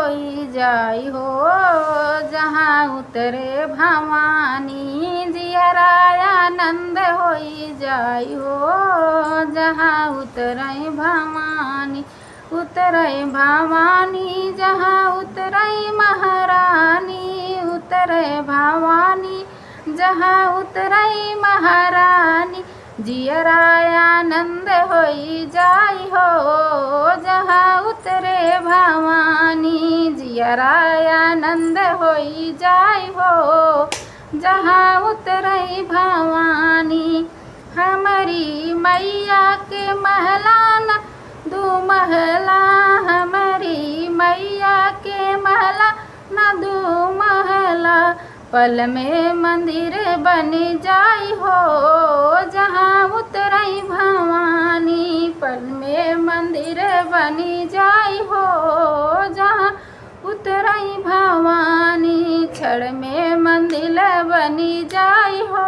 होई जाई हो। जहाँ उतरे भवानी जियरा आनंद होई जाई हो। जहाँ उतरे भवानी उतरे भवानी, जहाँ उतरे महारानी उतरे भवानी, जहाँ उतरे महारानी जियरा आनंद होई जाई हो। जहाँ उतरे भवानी जियरा आनंद होई जाई हो। जहाँ उतरे भवानी हमारी मैया के महलाना दू महला, हमारी मैया के महला न दू महला, पल में मंदिर बन जाई हो। जहाँ उतरे भवानी पल में मंदिर बन जाई हो। जहाँ उतरे भवानी क्षण में मंदिर बन जाई हो।